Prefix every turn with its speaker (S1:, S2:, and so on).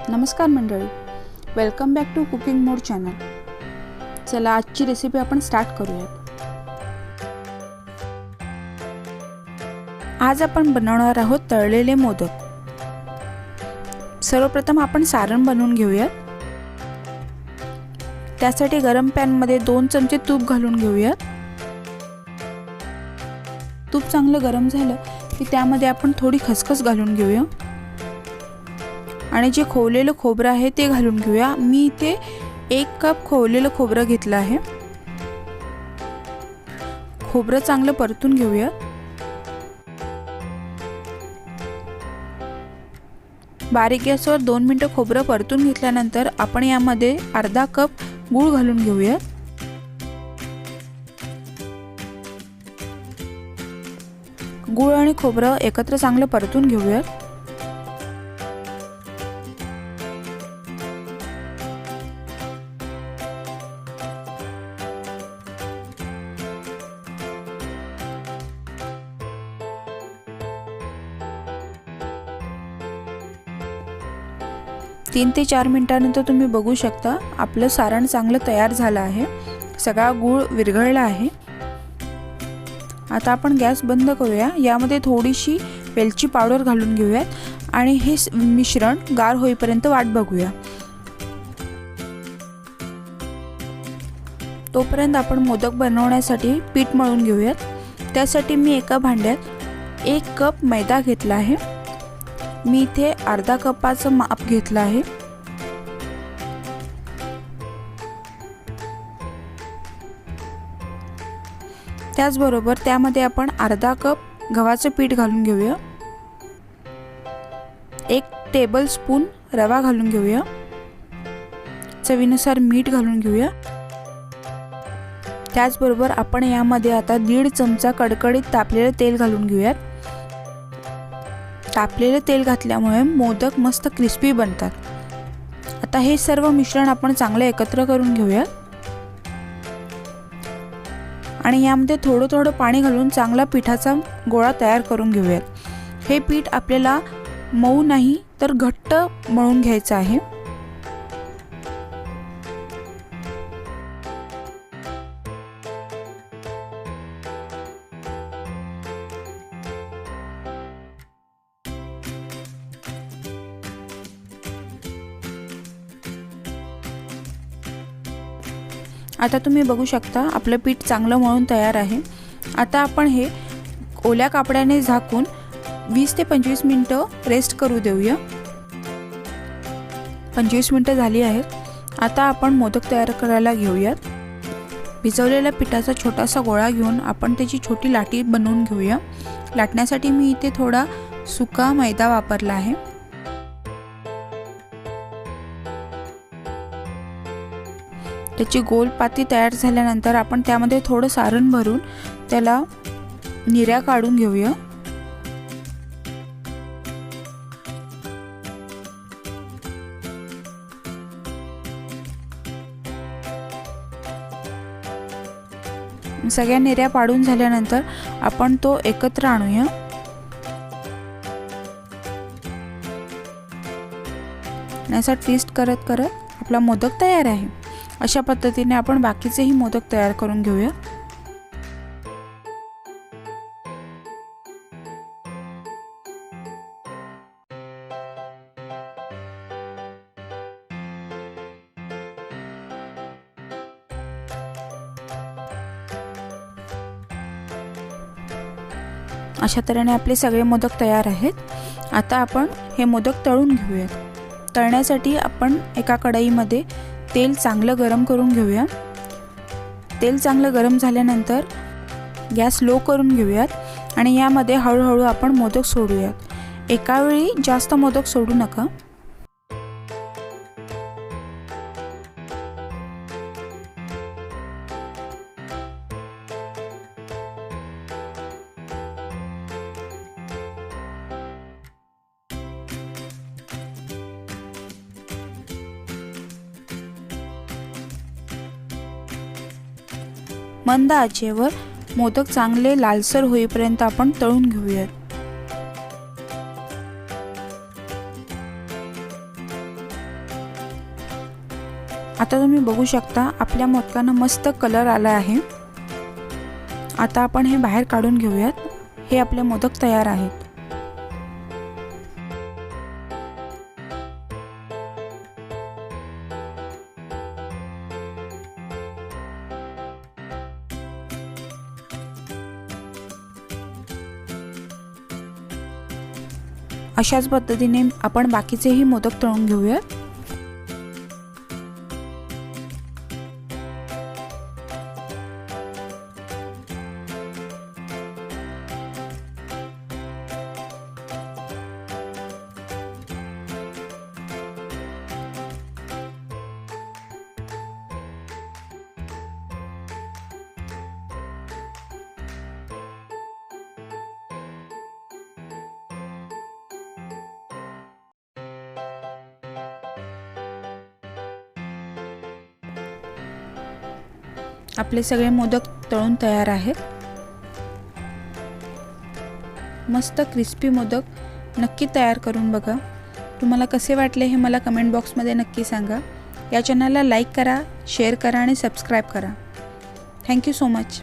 S1: नमस्कार मंडळी, welcome back to cooking mode channel. चला आजची रेसिपी आपण स्टार्ट करूया। आज आपण बनवणार आहोत तळलेले मोदक। सर्वप्रथम आपण सारण बनवून घेऊया। त्यासाठी गरम पॅन मध्ये 2 चमचे तूप घालून घेऊया। तूप चांगलं गरम झालं की त्यामध्ये आपण थोडी खसखस घालून घेऊया आणि जे खोवलेलं खोबरं आहे ते घालून घेऊया। मी इथे 1 कप खोवलेलं खोबरं घेतलं आहे। खोबरं चांगलं परतून घेऊया। बारीक गॅसवर 2 मिनिटं खोबरं परतून घेतल्यानंतर आपण यामध्ये अर्धा कप गूळ घालून घेऊया। गूळ आणि खोबरं एकत्र चांगलं परतून घेऊया। तीन ते 4 मिनिटांनंतर तुम्ही बघू शकता आपलं सारण चांगलं तयार झालं आहे। सगळा गूळ विरघळला आहे। आता आपण गॅस बंद करूया। यामध्ये थोडीशी वेलची पावडर घालून घेऊयात आणि हे मिश्रण गार होईपर्यंत वाट बघूया। तोपर्यंत आपण मोदक बनवण्यासाठी पीठ मळून घेऊयात। त्यासाठी मी एका भांड्यात 1 कप मैदा घेतला आहे। मी इथे अर्धा कपाचं माप घेतलं आहे। त्याचबरोबर त्यामध्ये आपण अर्धा कप गव्हाचं पीठ घालून घेऊया। 1 टेबलस्पून रवा घालून घेऊया। चवीनुसार मीठ घालून घेऊया। त्याचबरोबर आपण यामध्ये आता 1.5 चमचा कडकडीत तापलेलं तेल घालून घेऊयात। तापलेले तेल घातल्यामुळे मोदक मस्त क्रिस्पी बनतात। आता हे सर्व मिश्रण आपण चांगले एकत्र करून घेऊया आणि यामध्ये थोडं थोडं पाणी घालून चांगला पिठाचा गोळा तयार करून घेऊयात। हे पीठ आपल्याला मऊ नाही तर घट्ट मळून घ्यायचं आहे। आता तुम्ही बघू शकता आपलं पीठ चांगलं मळून तयार आहे। आता आपण हे ओल्या कापडाने झाकून 20 ते 25 मिनिटं रेस्ट करू देऊया। 25 मिनिटं झाली आहेत। आता आपण मोदक तयार करायला घेऊयात। भिजवलेल्या पिठाचा छोटासा गोळा घेऊन आपण त्याची छोटी लाटी बनवून घेऊया। लाटण्यासाठी मी इथे थोडा सुका मैदा वापरला आहे। त्याची गोल पाती तयार झाल्यानंतर आपण त्यामध्ये थोडं सारण भरून त्याला निऱ्या काढून घेऊया। सगळ्या निऱ्या पाडून झाल्यानंतर आपण तो एकत्र आणूया। असा ट्विस्ट करत करत आपला मोदक तयार आहे। अशा पद्धतीने आपण बाकीचेही मोदक तयार करून घेऊया। अशा तऱ्हेने आपले सगळे मोदक तयार आहेत। आता आपण हे मोदक तळून घेऊयात। तळण्यासाठी आपण एका कढईमध्ये तेल चांगलं गरम करून घेऊया। तेल चांगलं गरम झाल्यानंतर गॅस लो करून घेऊयात आणि यामध्ये हळूहळू आपण मोदक सोडूयात। एका वेळी जास्त मोदक सोडू नका। मंद आचेवर मोदक चांगले लालसर होईपर्यंत आपण तळून घेऊयात। आता तुम्ही बघू शकता आपल्या मोदकांना मस्त कलर आला आहे। आता आपण हे बाहेर काढून घेऊयात। हे आपले मोदक तयार आहेत। अशाच पद्धतीने आपण बाकीचेही मोदक तळून घेऊया। आपले सगळे मोदक तळून तयार आहेत। मस्त क्रिस्पी मोदक नक्की तयार करून बघा। तुम्हाला कसे वाटले हे मला कमेंट बॉक्समध्ये नक्की सांगा। या चॅनलला लाईक करा, शेअर करा आणि सबस्क्राईब करा। Thank you so much.